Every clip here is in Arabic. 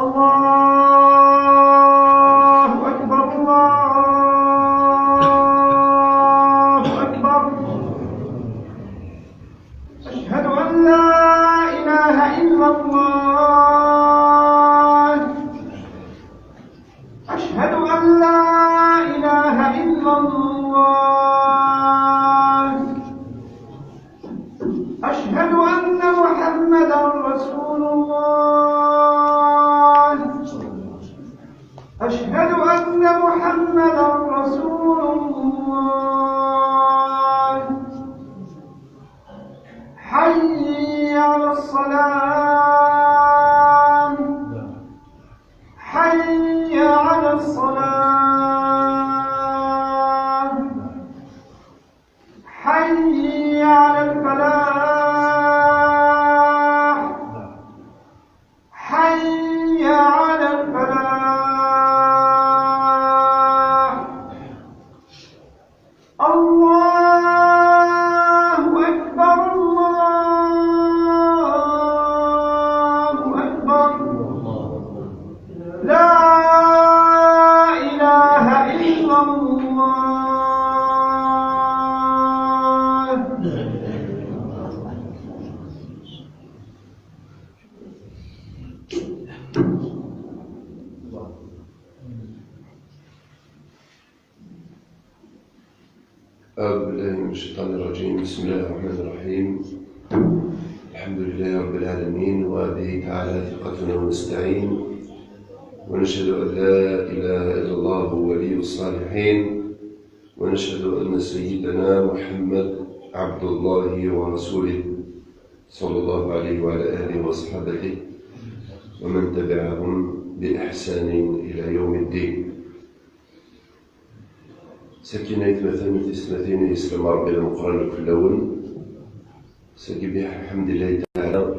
الله أكبر الله أكبر. أشهد أن لا إله إلا الله. أشهد أن لا إله إلا الله. أشهد أن محمدا رسول الله. أشهد أن محمدا رسول الله. حي على الصلاة. حي على الصلاة. حي على الفلاح. حي على الفلاح. الله أكبر الله أكبر. لا إله إلا الله. أعوذ بالله من الشيطان الرجيم. بسم الله الرحمن الرحيم. الحمد لله رب العالمين، وبه تعالى ثقتنا ونستعين، ونشهد أن لا إله إلا الله ولي الصالحين، ونشهد أن سيدنا محمد عبد الله ورسوله صلى الله عليه وعلى آله وصحبه ومن تبعهم بإحسان إلى يوم الدين. ساكنة مثلا في سنتين يسلم ربي المقرن في الأول ساكي بها الحمد لله تعالى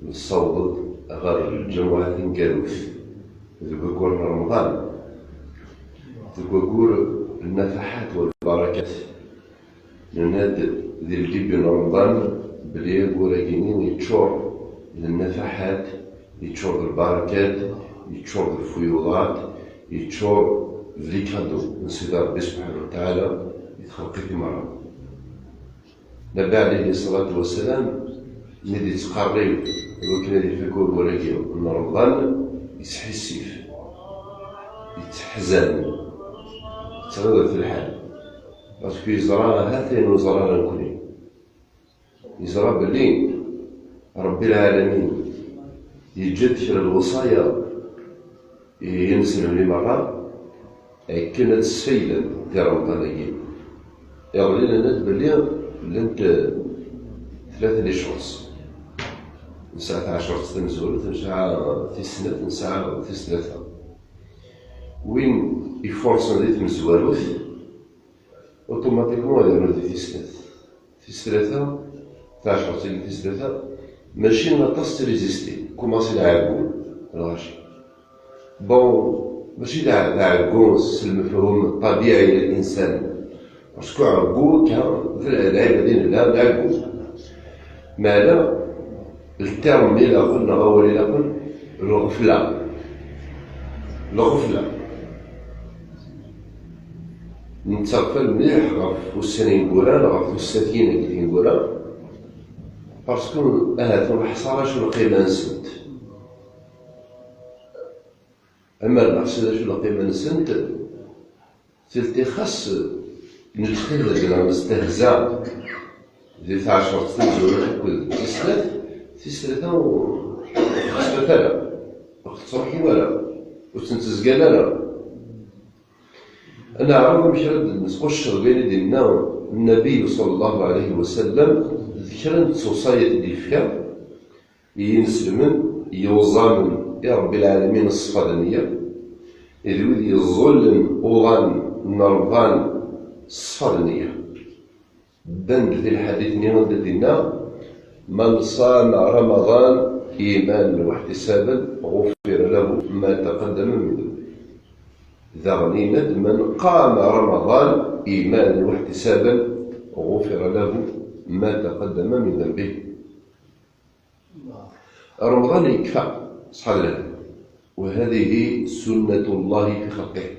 الصوت غير الجمعة نكالوف ذكور رمضان ذكور النفحات والبركات لأن ذي الجيب رمضان بلي قراجينين يتشور النفحات يتشور البركات يتشور الفيوضات يتشور ذي كادو من سيدي ربي سبحانه وتعالى يتخلقي في مرة. النبي عليه الصلاة والسلام ندي تقريب ولكن هذه الفكور وراكي أن رمضان يسحي السيف يتحزن يتغير في الحال باسكو يزرى هاتين وزرى نكوني يزرى باللي ربي العالمين يجد في الوصايا ينسلم لي مرة كانت السفيلة تاع رمضانيين يغلي لنا بلي لنت ثلاثة لي شونس نساعة 10 تنزل تنساعة في السنة نساعة في ثلاثة وين يفورسون ديت مزوالوث اوتوماتيكمون يديرو دي في ثلاثة 12 في ثلاثة ماشي ناطاس تريزيستي كوماسي العرقون الغاشي بون ماشي العرقون المفهوم الطبيعي للإنسان باسكو عرقو كان في العبادين لا العرقون مالا الترم إلا قلنا أول إلا قلنا الغفلة نتغفل مليح غف وسنين قران غف وساتين كي نقولها باسكو هاد الحصارة شنو القيمة نسنت أما المقصد شنو القيمة نسنت تلتي خاص نتخيل بلا نستهزأ ذي 10 سنين تسلثة وخصبة لا وقت تروحي ولا وتنتزقال لا أنا أعرف مش رد نسخش غير دينا النبي صلى الله عليه وسلم ذكرا سوسايتي دي فيها ينسلمن يوزامن يا رب العالمين الصفادنية يدوي يظلم أوغان نرضان الصفادنية بند في الحديث نيران دينا من صام رمضان إيمانا واحتسابا غفر له ما تقدم من ذنبه. ذغنينا من قام رمضان إيمانا واحتسابا غفر له ما تقدم من ذنبه. رمضان يكفى صحاب الله وهذه سنة الله في خلقه.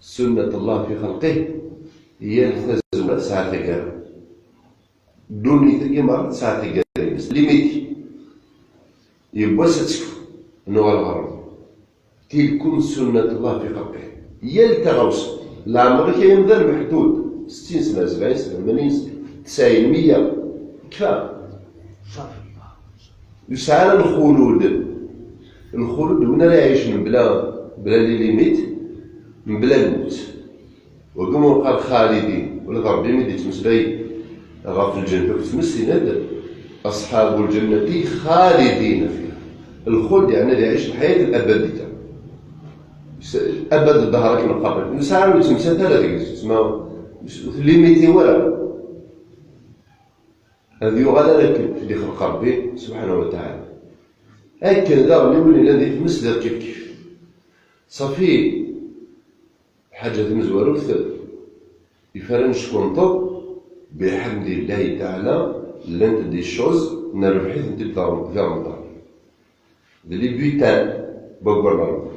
سنة الله في خلقه هي التزم ساعة كار دوني تقيمة ساعة كار ليميتي يبوس تسكف نوع الغرب تلكم سنة الله في خلقه يلتغوص العمر كاين ذا محدود 60 سنة 70 سنة 80 سنة 90 100 كفاية. يسعى الخلود وين راه يعيش من بلا ليميت من بلا الموت. وكما قال خالدين ولا ربي ملي تمسلاي غا في الجنة تمسلين هذا أصحاب الجنة خالدين فيها. الخلد يعني اللي يعيش الحياة الأبدية أبد الدهر كما قال يسعى تمسات هذا تسمى ليميتي ولا هذا يغادر لك اللي خلق ربي سبحانه وتعالى. هكا ذا اللي الذي تمسل كيف صافي حاجة مزوارة يفرن شكونطو بحمد الله تعالى لن تدي الشوز نربحي تبدا في رمضان دلي بيتان بقبر رمضان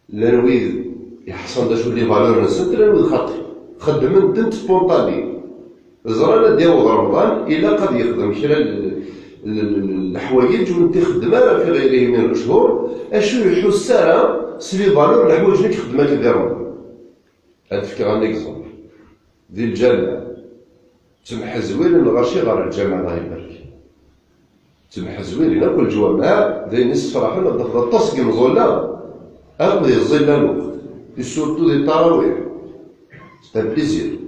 لنويد يحصل دا شو لي فالور نسنت لنويد خدم انت سبونطاني زرانا ديالو رمضان الا قد يخدم خلال الحوايج وانت خدمها في غيره من الشهور اشو يحس راه سلي فالور الحوايج اللي خدمها في رمضان. هاد فكرة ان اكزومبل ديال الجامع تمح زوين الغاشي غير الجامع الله يبارك تمح زوين كل الجوامع ذي نص صراحة نضف الطاسك مزولا أقضي الظل الوقت سورتو دي التراويح ستا بليزير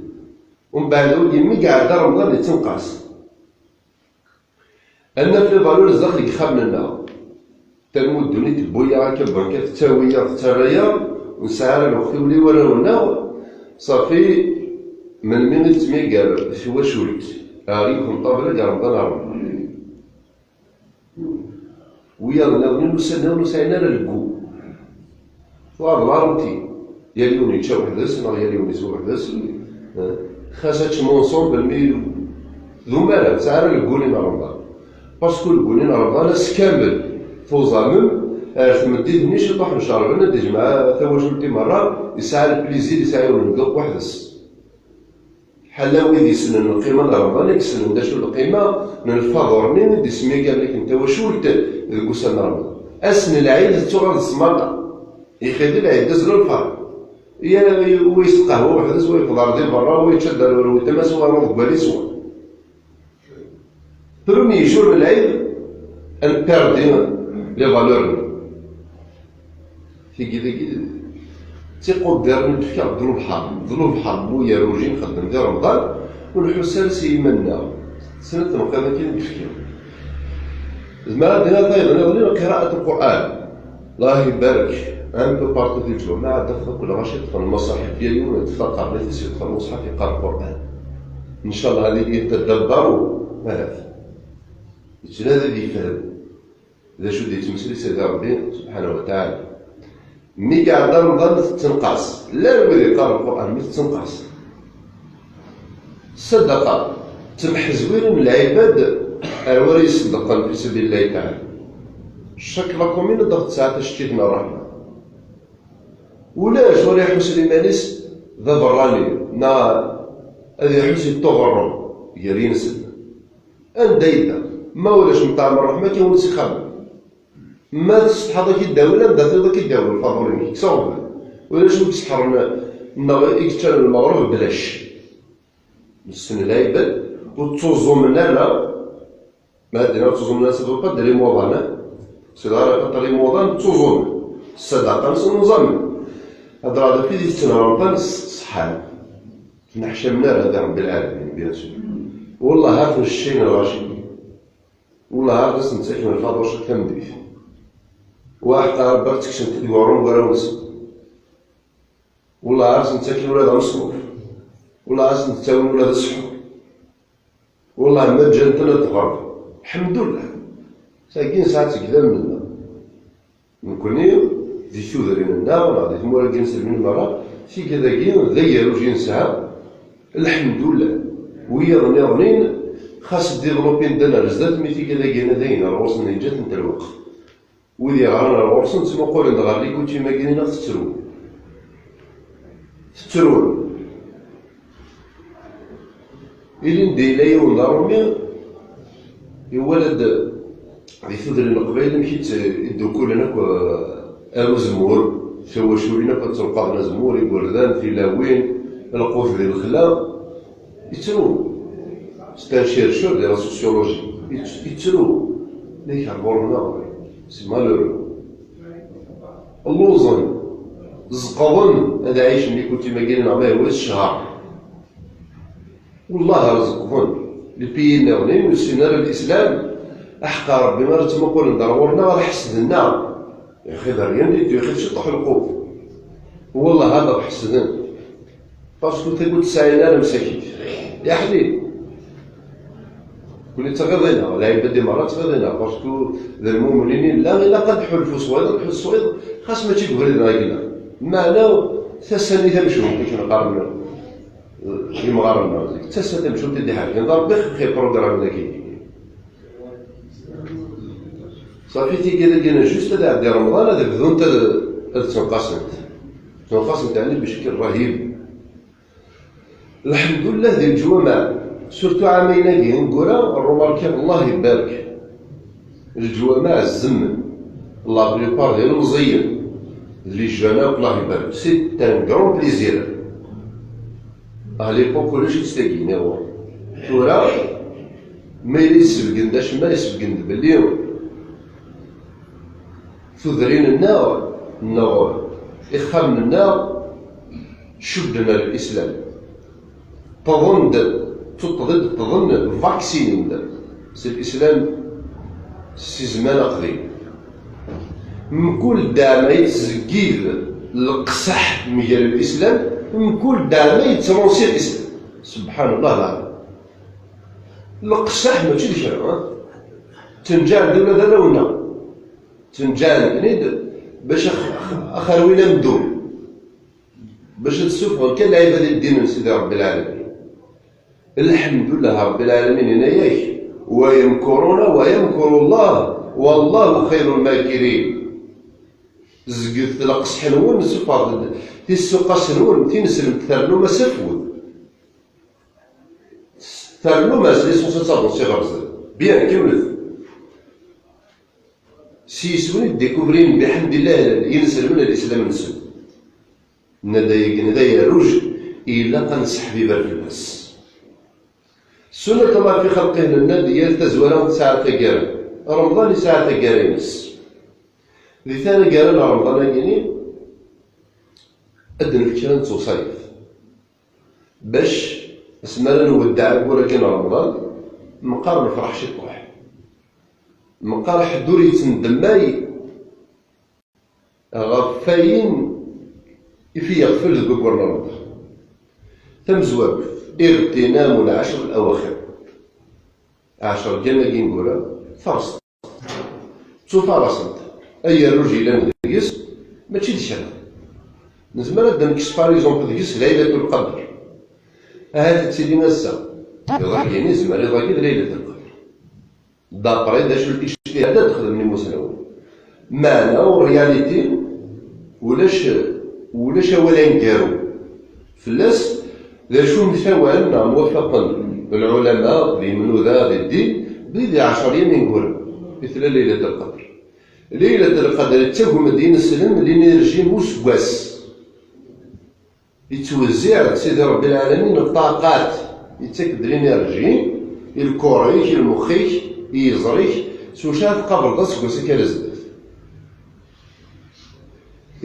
ومن بعد يمي قاعد رمضان يتنقص أنا في الفالور الزاق اللي خاب لنا تنمو دوني تبويا هكا بركات تاوية ترايا ونسعى الوقت ولي وراونا صافي من مين تسمي قال شو شولت غيكون طابلة قال رمضان ويلا نسينا للقو وهذا العربتي يليوني يتشا وحداس نغ يليوني يسوى وحداس خاصة مونسون بالمي ذو مالا تسعى للقولي مع رمضان باسكو القولي مع رمضان سكامل فوزامم تمديد منيش يطوح نشارب نديج مع ثواجلتي مرة يسعى البليزير يسعى ونلقى وحداس حلاوي ذي سنن القيمة رمضان يكسن دا شو القيمة من الفاضورني ندي سمي قال لك انت وشولت ذكو سنة رمضان اسن العيد تغرد السماطة يخيد العيد دزلو الفار يا ويس قهوة وحدة سوا يفضل ديال برا ويتشد ويتما سوا روض بالي سوا برومي جور من العيد البيردي لي فالور في كذا تيقود دار نتفكر ظلو البحر بويا روجين خدم ديال رمضان والحسان سيمنا سنة مقامة كاين بفكر زعما هذا أيضا قراءة القرآن الله يبارك ان بو بارتو ديال الجمعة دخل كل غاشي يدخل المصاحف ديالي ولا يدخل قابلتي يدخل المصحف يقرا القرآن ان شاء الله هذه يتدبروا هذا هذا اللي يفهم إذا شو دي تمثل سيدي ربي سبحانه وتعالى مي قاعد رمضان تنقص لا الولي يقرا القرآن مي تنقص الصدقة تمح زوين من العباد الوري يصدقا في سبيل الله تعالى شكلكم من ضغط ساعة شتيتنا الرحمة ولاش وري يحوس الإيمانيس ذا براني نا هذا يحوس التغرم يرين سنة أنديدا ما ولاش مطعم الرحمة كيون سيخام ما تستحضر الدولة بدا تضك الدولة الفاضلين كسوف ولاش تسحر يكتشان المغرب بلاش السنة العيباد وتوزو منا لا ما دينا توزو منا سيدو با دري موضانا سيدارا قطري موضان توزو الصداقة نظام هذا راه في ديك السنة رمضان صحاب نحشى منا هذا رب العالمين بيان سور والله هاف الشين الغاشي والله هاف ناس نتسكن الفاضل واش كنضيف واحد قال برتك شنت ديورون قراونس والله عارف نتسكن ولاد مصروف والله عارف نتساوي ولاد السحور والله ما جنتنا تغرب الحمد لله ساكين ساعات كذا منا نكوني ذي ثوذرين النار غادي تمورا جنس من المرا في كذا كين ذيروا جنسها الحمد لله وهي ظنين خاص ديفلوبين دنا رزدات مي في كذا كين داينا روسنا جات نتا الوقت ودي غارنا الغرسون تسمى قولن دغار ليكو تيما كاينين تترون إلين ديلايا ونضرمي يولد غي ثدرين قبيل مشيت يدوكولنا زمور شواشولينا كتلقانا زمور وردان فيلاوين القوف ديال الخلا يترو ستان شيرشور ديال لا سوسيولوجي يترو ليك عبورنا سي مالورو اللوزن زقون هذا عيش ملي كنتي ما كاين عماه هو الشهر والله رزقهن البينا ونين وسينا الاسلام احقى ربي ما تما نقول ندورنا راه حسدنا يا اخي ريان ديتو يا اخي تشطح القوف والله هذا حسدنا باسكو تقول ساينا مساكين يا حبيبي كل تغضينا ولا يبدي مرات تغضينا باسكو ذا المؤمنين لا قد حلفوا صويد خاص ما تيقول لنا قلنا ما لو تسني تمشوا كيف نقارن المغاربه تسني تمشوا تدي حاجه نضرب بخي بروغرام ذاكي صافي تيجينا جوست هذا عندي رمضان هذا بدون تنقسم يعني بشكل رهيب الحمد لله ذي الجوامع سورتو عامين هذه نقولها الروماركي الله يبارك الجوامع الزمن الله بريبار ديالو مزين اللي جانا الله يبارك سي ان كرون بليزير ليبوك كلشي تستاكينا هو تورا ما يسبقن داش ما يسبقن بلي تذرين النار إخام النار شدنا الإسلام تظن فاكسين سي الإسلام سي زمان قديم مكل دعم يتزكيل القصح مجال الإسلام مكل دعم يترونسي الإسلام سبحان الله العظيم القصح ماشي شنو تنجان دولة دولة تنجان نيد باش اخروينا مدول باش تسوفهم كان عباد الدين سيدي رب العالمين الحمد لله رب العالمين هناياك ويمكرون ويمكر الله والله خير الماكرين زقت لقص حنون سفر تيسوق سنون تينسلم ترنو ما سفود ترنو ما ليسونس تصابون سي غرزه بيان كملت سيسوني ديكوفرين بحمد الله ينسلمون الاسلام نسل ندايا روج الا تنصح ببر الناس سنة الله في خلقه لنا ديال تزوالهم ساعة تقارن رمضان ساعة تقارنس لثاني قارن رمضان يعني أدن الكلام تصيف باش اسمانا نودع ولكن رمضان مقارن الفرح شي طوح مقارن حدور يتندماي غفاين يفي يغفل ذكور رمضان تم زواج اغتنام العشر الأواخر 10 جنة نقولها فرص تشوف راسك أي رجل ندقس ماشي دشان نزمر هاد نكس باريزون دقس ليلة القدر هاد تسيدي نسا يضح يعني زمر يضح ليلة القدر دابري داش الاجتهاد تخدم من المسلمين معنى ورياليتي ولاش ولا نكارو فلاس لا شو مثال موفقا العلماء لمنو ذا الدين بلي 10 ايام نقول مثل ليلة القدر ليلة القدر تاكو مدينة السلام لينيرجي موسواس يتوزع سيدي ربي العالمين الطاقات يتاكد الانرجي الكوريك المخيك يزريك سو شاف قبل ضسك وسكر زدت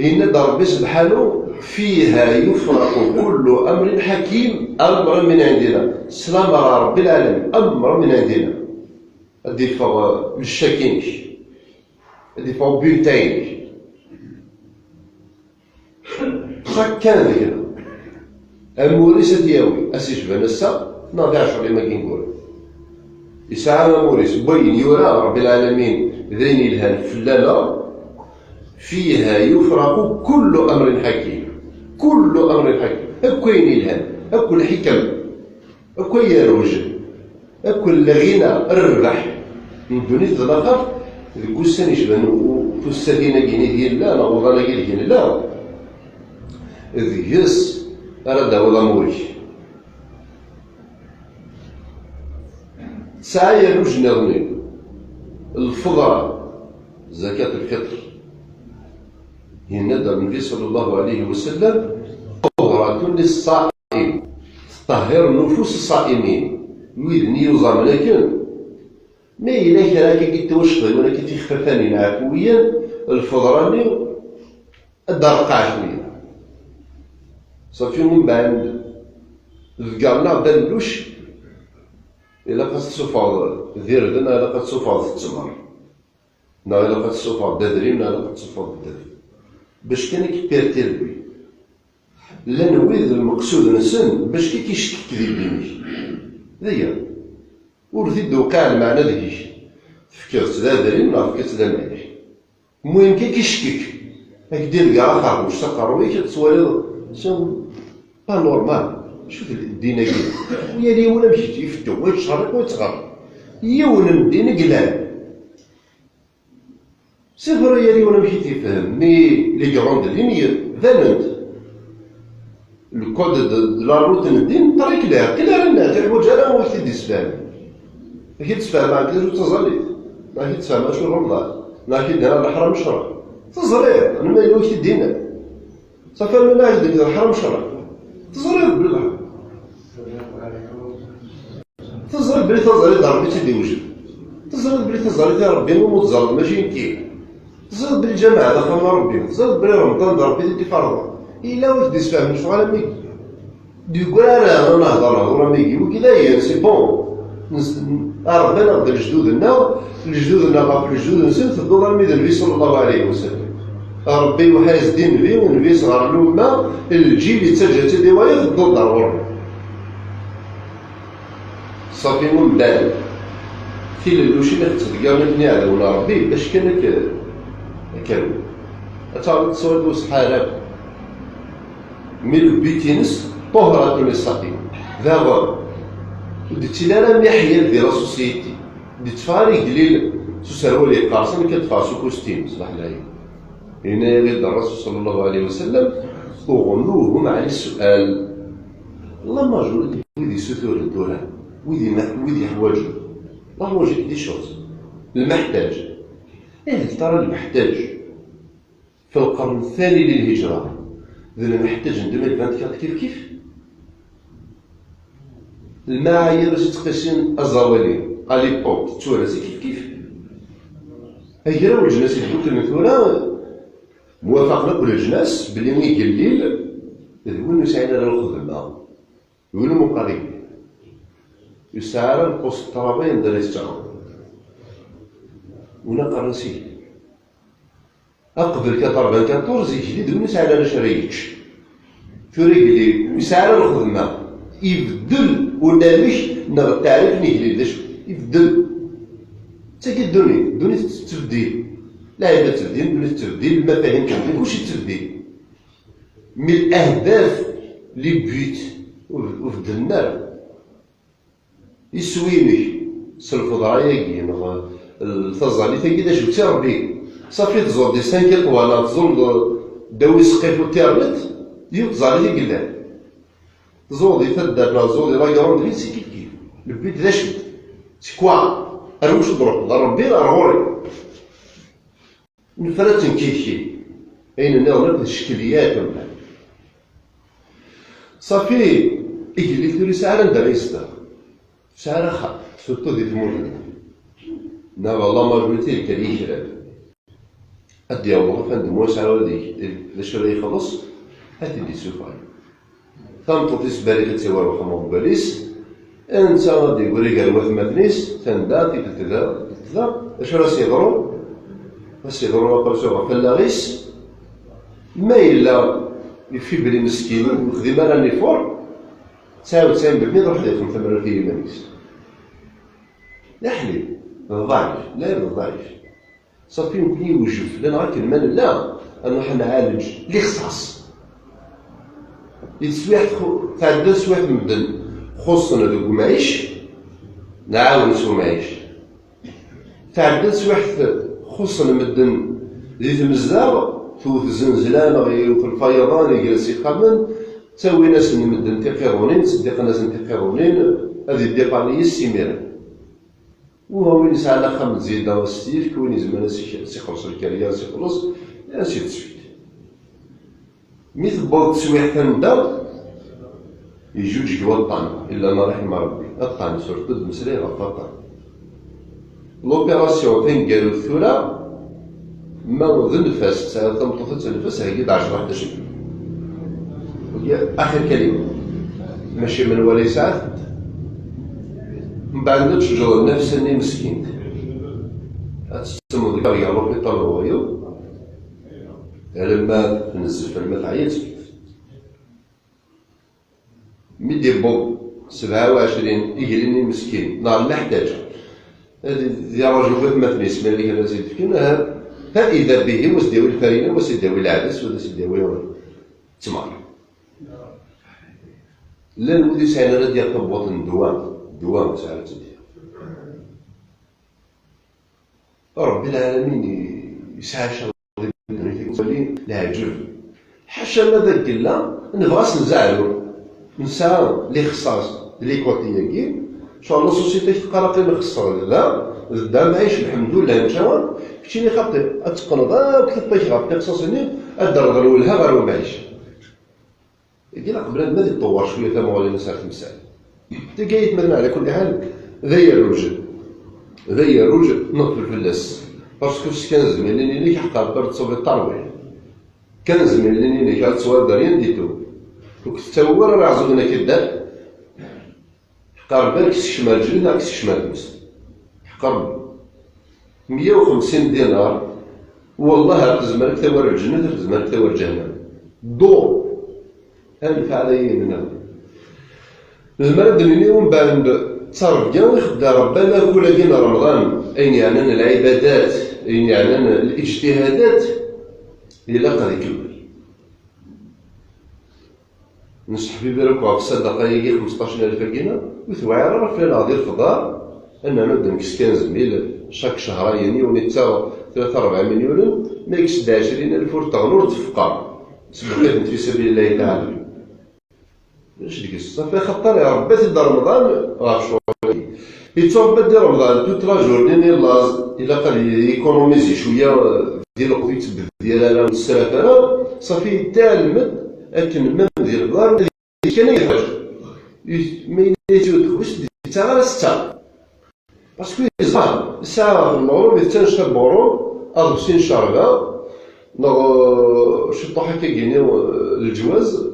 إن ربي سبحانه فيها يفرق كل أمر حكيم أمر من عندنا سلام رب العالمين أمر من عندنا الدفاع بالشاكينك الدفاع بيوتينك كان ذكرنا الموريس دياوي أسيش بنسا ناضي 10 ما كنقول يسعى موريس بين يرى رب العالمين ذين الهان فلانة فيها يفرق كل أمر حكيم كل أمر حكيم أكوين الهام أكو الحكم أكو يروج أكو الغنى الربح من دون الآخر القسان يشبهن في السفينة كيني ديال لا نغوض أنا كيني لا ذيس أراد هو ضموري ساعة روج نغني الفضرة زكاة الفطر هنا النبي صلى الله عليه وسلم طهرة للصائم طهر نفوس الصائمين ويدني يوزام لكن ما إلا كراك كي توشطي ولا كي تخففاني عفويا الفضراني الدرقع شوية صافي من بعد ذكرنا بلوش إلا قد تصفى ذيردنا إلا قد تصفى التمر نا إلا قد تصفى الددرين نا إلا قد تصفى الددرين باش كان كيبيرتير بي لا نويذ المقصود نسن باش كي كيشكك ذي بينيك ذيا ورثي دوقع المعنى ذيك تفكير تدادرين ولا تفكير تدادرين المهم كي كيشكك هكدير كاع اخر واش تقروي كتسوالي شنو با نورمال شوف الدين كي ويا لي ولا مشيتي يفتو ويتشرق ويتغر يون الدين قلال صفر يا لي ولا مشيتي يفهم مي لي غروند لينيير فالنت الكود دو لا روت الدين طريق كلار الناس يحوج على وقت الاسلام كي تسفهم مع كي تزالي ما كي تسفهم شنو رمضان ما كي دار الحرم شرع تزرير انا ما يلوش الدين صافي انا لا عندك الحرم شرع تزرير بالله تزرير بلي تزرير ضربي تيدي وجه تزرير بلي تزرير يا ربي مو متزرد ماشي كي تزرير بلي الجماعه هذا خلنا ربي تزرير بلي رمضان ضربي تدي فرض إلا واش دي تفهم شو على ميكي ديقول أنا نهضر ورا ميكي وكذا سي بون ربنا غدا لجدودنا غافل الجدود نسن تبدو الميد النبي صلى الله عليه وسلم ربي وحاز دين النبي والنبي صغار الأمة الجيل اللي تسجل تدي وايد ضد ضروري صافي من بعد في اللوشي اللي تصدقا مني على ولا ربي باش كانك كانوا أتعرض تصور سحارة من بيتينس طهرة للصائم ذا ديتي لا محيا في لا سوسيتي ديت فاري قليل سوسروا لي قارصن كتفاسو كوستيم صباح العيد هنا يريد الرسول صلى الله عليه وسلم اغنوهم عن السؤال الله ماجور ويدي سثور الدوران ويدي حواجه الله واجد دي شوز المحتاج ترى المحتاج في القرن الثاني للهجرة ذا المحتاج ندير 2024 كيف المعايير باش تقيسين الزوالين اليبوك توراسي كيف هي راه الجناس يدوك المثوره موافقنا كل الجناس بلي مي قليل يقول نسعينا على الخدمه يقولوا مقارب يسعر القوس الطرابين دار يستعمل ونا قرنسي أقبل 14 جديد ونسعى على شريتش فريق يسعى الخدمة يبدل ولا مش تعرف نجلي ليش يبدل تاكي الدنيا تبديل لا تبديل الدنيا تبديل المفاهيم تبديل كلشي تبديل من الأهداف لي بيوت وفد النار يسويني سلفضايا الثزالي تاكي شفتي ربي صافي تزور دي 5 طوالا تزور داوي سقيف الانترنت ديال تزالي قلال تزور دي تدار تزور دي لاكروند سي كيف البيت ذا شد سي كوا انا واش نضرب ربي راه غوري نفرات كيفي اين نغلب الشكليات ولا صافي يجي لي ساعه ندير يصدر ساعه خا سورتو دي تمر نا والله ما قلت لك الكريم أدي الله فندم واسع ولدي باش راه يخلص هاتي دي سوفاي ثم تطيس بالي تسوى وخمو باليس انت غادي يقولي قال واحد ماتنيس تندا في كذا اش راه سيضرو ما قرصوها فلاغيس ما إلا يفي بلي مسكين وخدمة راني فور 99% روح ليكم ثمرة في يمانيس لا حليب ضعيف لا ضعيف صافي يمكن يوجف لنا غير كلمة لا أنه حنا نعالج الاختصاص يتسويح تعدل سواح مدن خصنا ذوك معيش نعاون سو معيش تعدل سواح خصنا مدن ذي تمزاغ توت الزنزلان غيوت الفيضان يجلس يخمن تساوي ناس نمدن تيقيرونين تصدق ناس تيقيرونين هذه الديقانية السيميرة وهو وين يسعى لخم تزيد دوا ستيف كوين يزمان سيخلص الكارير سيخلص سي تسويت مي تبوض تسويح تندا يجوج جوا الطعن إلا ما رحم ربي الطعن سورتو مسري غطاطا لوبيراسيون فين قالوا الثورة ما ذو النفاس ساعة تمطفت النفاس هي 10-11 آخر كلمة ماشي من ولا ساعات من بعد تشجر النفس اني مسكين تسمو ذكر يا ربي طلعوا لما تنزل في الماء تعيط ميدي بوب 27 يقلني مسكين نهار لا احتاج يا رجل غير مثلي اسمه اللي كان زيد فينا ها اذا به وسداوي الفرينه وسداوي العدس وسداوي التمر لا نودي ساعه ديال طبوط الدوام ساعه تدير رب العالمين يسعى شغل العجب حاشا ماذا قلنا نبغاس نزعلو نسى لي خصاص لي كوتياكي ان شاء الله سوسيتي تقرا قيمه خصاص لا معيش الحمد لله نتا كنتي خاطي اتقنض وكتب طيح غير خصاصني الدرغر ولها غير معيش قلنا قبل ما يتطور شويه ثم ولا نسال تمثال تلقايت مثلا على كل حال ذي الروج نقف الفلاس باسكو كان زميلني اللي حقا برد صوب الطاروي كان زميلني اللي كان تصور دارين ديتو وكتتصور راه عزونا كدار حقا بالك الشمال جلد عكس الشمال مس حقا 150 دينار والله تزمرك ثور الجنة تزمرك ثور جهنم دور أنفع علي منها المرد اليوم بعد تصرف جاوي خدا ربنا كل جينا رمضان أين يعني العبادات أين يعني الاجتهادات إلا قد يكمل نصح في بالك وعف الصدقة يجي 15000 جينا وثوعي راه في الغادي الفضاء أننا نبدا مسكين زميل شاك شهرين ونتا 3-4 مليون ما يكسد 20000 ورتغنور تفقر سبقيت في سبيل الله تعالى اش ديك الصافي خطر يا ربي تبدا رمضان راه شويه يتوبد ديال رمضان توت لا جورني لاز الا قال يكونوميزي شويه ديال الوقت ديال انا والسلف انا صافي تعلمت لكن ما ديال الدار كان يخرج ما يتوخش حتى غير 6 باسكو يزهر الساعه في المغرب يتنشط البورو اربسين شاربه نغ شطو هكا كينيو الجواز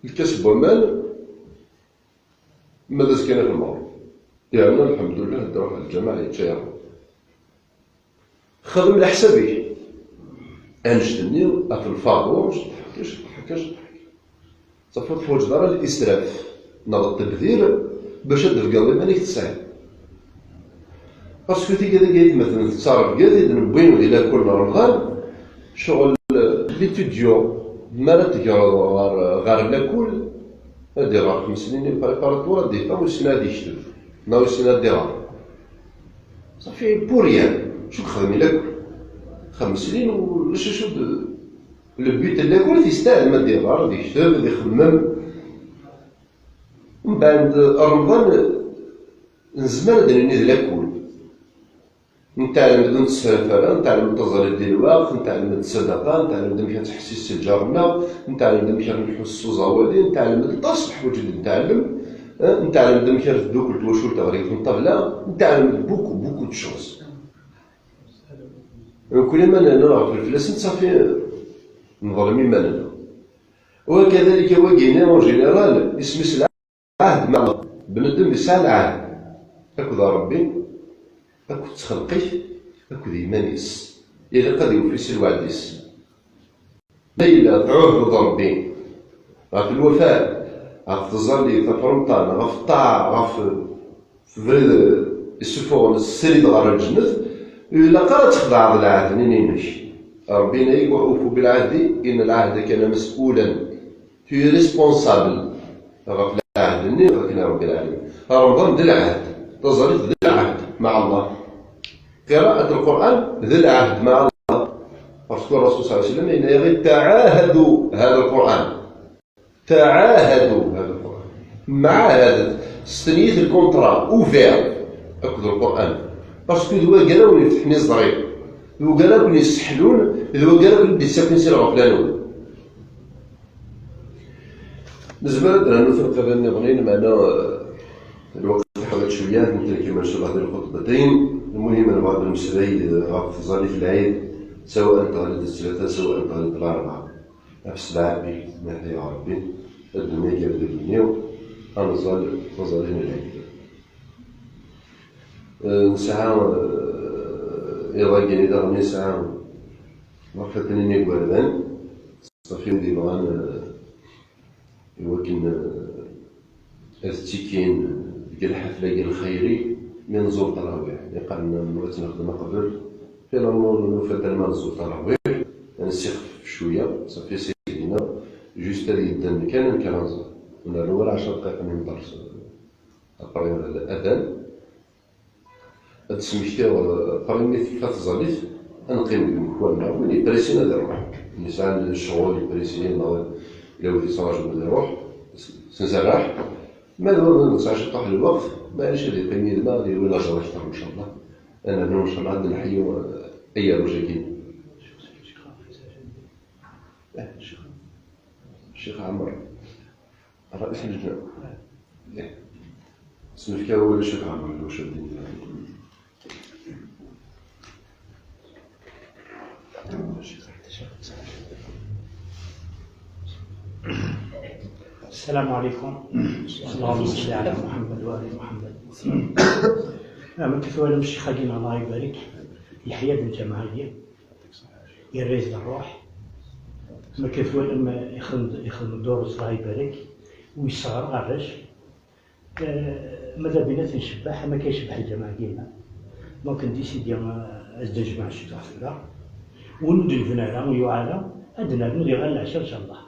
الكسب والمال ماذا كان في المغرب يعني الحمد لله دروح الجماعة يتشايروا خدم على حسابي انشتني في الفاطور حكاش صافي تفوج دار الاسراف نغط التبذير باش تلقى مانيك تسعد باسكو تي كذا قايد مثلا تصرف قايد نبين الى كل رمضان شغل ليتوديون مالا تقرا غير لاكل هادي راه 5 سنين بريباراتوار دي فا والسنه هادي يشتغل ناوي السنه هادي راه صافي بوريان شو خدمي لاكل 5 سنين وش البيت لاكل تيستاهل ما دير غير يشتغل غادي يخمم من بعد رمضان نزمان درني لاكل نتعلم السفر نتعلم التزريد ديال الوقت نتعلم الصدقه نتعلم كيفاش تحسيس الجارنا نتعلم كيفاش نحسو زوالين نتعلم الطاس الحوايج اللي نتعلم كيفاش دوك التواشور تغريف في الطبله نتعلم بوكو دو شوز كل ما نعرف الفلوس صافي نظلمي مالنا وكذلك وكينا اون جينيرال اسم العهد مع بنادم يسعى العهد اكو ربي أكو تخلقيه أكو ديمانيس إلا قد يوفيس الوعديس ليلة تعود ربي غاف الوفاء غاف تظلي في رمضان غاف الطاعة غاف في السفور السريد غار الجنة إلا قد تخضع العهد نينينش ربنا يوفوا بالعهد إن العهد كان مسؤولا في ريسبونسابل غاف العهد نين غاكنا رب العالمين رمضان ذي العهد تظلي ذي العهد مع الله قراءة القرآن ذي العهد مع الله باسكو الرسول صلى الله عليه وسلم يقول تعاهدوا هذا القرآن، تعاهدوا هذا القرآن مع هذا ستنيت الكونترا اوفير أكد القرآن، باسكو ذو قالوا لي فتحني الزريق، ذو قالوا لي يسحلون، ذو قالوا لي ساكن سير غفلانون. بالنسبة لنا في القضايا النظرية معنا الوقت حوالي شوية يمكن كما نشرح هذه الخطبتين. المهم أنا بعض المسائل غاف ظالي في العيد سواء طالت الثلاثة سواء طالت الأربعة نفس العابي ما يا ربي الدنيا ديال الدنيا أنا ظالين العيد ساعة إذا كان يدغني ساعة وقفتني نقولان صافي ودي بغان يمكن التيكين ديال الحفلة ديال الخيري من نزور تراويح اللي قالنا من وقت نخدم قبل في الأمور نفضل ما نزور تراويح نسيخف شوية صافي سيدنا جوست هادي يدن كان نزور ونروح 10 دقائق من درس أقرأ الأذان هاد السميكتا قريني ثلاث زاليت نقيم بمكوالنا وين يبريسينا ديال الروح النساء الشغل يبريسينا إلا وليت صراجل بدي نروح سنسرح ما دابا نسعاش طاح الوقت معليش هادي قيمي الماء ديال وين أجر أكثر إن شاء الله. أنا إن شاء الله غادي نحيو أيام جايين. الشيخ عمر رئيس اللجنة سميتك هو الشيخ عمر واش الدين السلام عليكم. اللهم صل على محمد وآل محمد. من كثر الشيخ خلينا الله يبارك يحيى بن جمالية يريز الروح ما كثر لما يخدم دور الله يبارك ويصغر غرش ماذا بينا تنشبح ما كيشبح الجماعة ديالنا ممكن دي سيدي ازدج مع الشيخ حفله وندن فينا ويعالى عندنا ندير غير العشاء ان شاء الله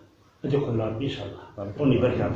هذا يقول ربي ان شاء الله وني بركه